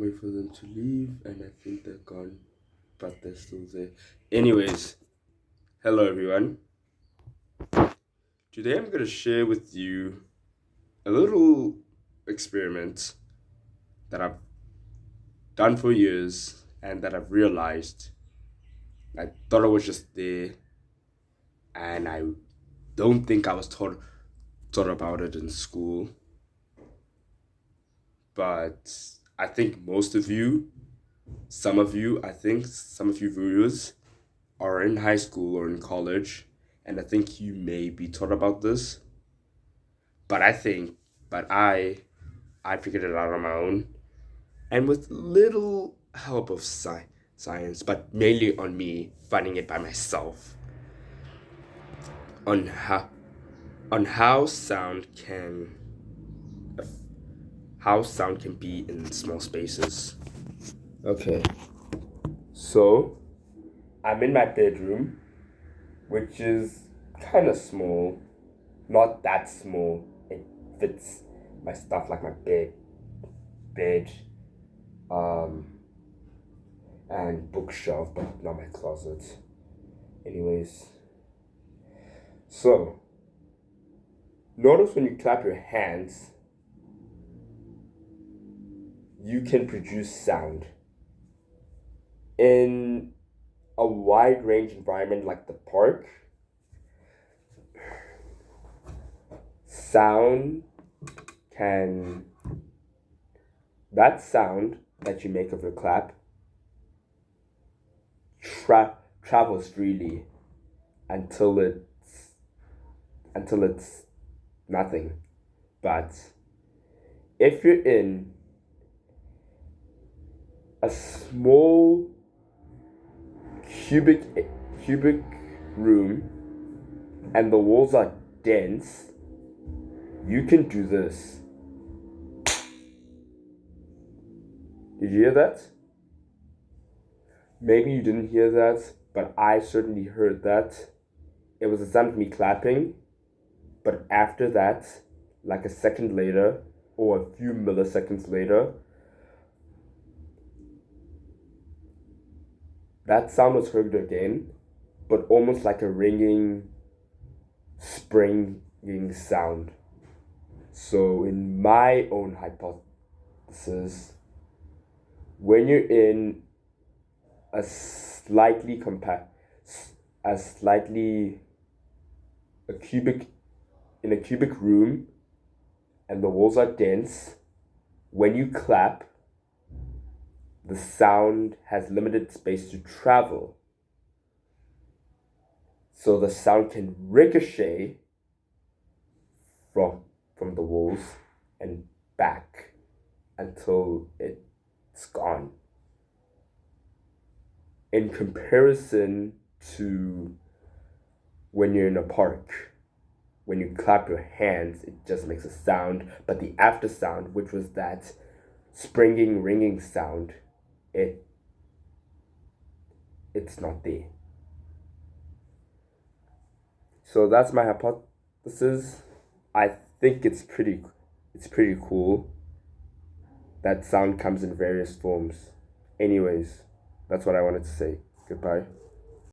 wait for them to leave, and I think they're gone, but they're still there. Anyways, hello everyone. Today I'm gonna share with you a little experiment that I've done for years and that I've realized. I thought I was just there, and I don't think I was taught about it in school. But I think most of you, some of you viewers are in high school or in college, and I think you may be taught about this. But I think, but I figured it out on my own, and with little help of science, but mainly on me finding it by myself, on how how sound can be in small spaces. Okay, so I'm in my bedroom, which is kind of small, not that small. It fits my stuff like my bed, um, and bookshelf, but not my closet. Anyways, so notice when you clap your hands, you can produce sound in a wide range environment like the park. Sound can that sound that you make of your clap travels freely until it's nothing. But if you're in a small cubic room and the walls are dense, you can do this. Did you hear that? Maybe you didn't hear that, but I certainly heard that. It was the sound of me clapping, but after that, like a second later, or a few milliseconds later, that sound was heard again, but almost like a ringing, springing sound. So, in my own hypothesis, when you're in a slightly compact, a slightly a cubic in a cubic room, and the walls are dense, when you clap, the sound has limited space to travel. So the sound can ricochet from the walls and back until it's gone. In comparison to when you're in a park, when you clap your hands, it just makes a sound, but the after sound, which was that springing, ringing sound, it's not there. So that's my hypothesis. I think it's pretty cool. That sound comes in various forms. Anyways, that's what I wanted to say. Goodbye.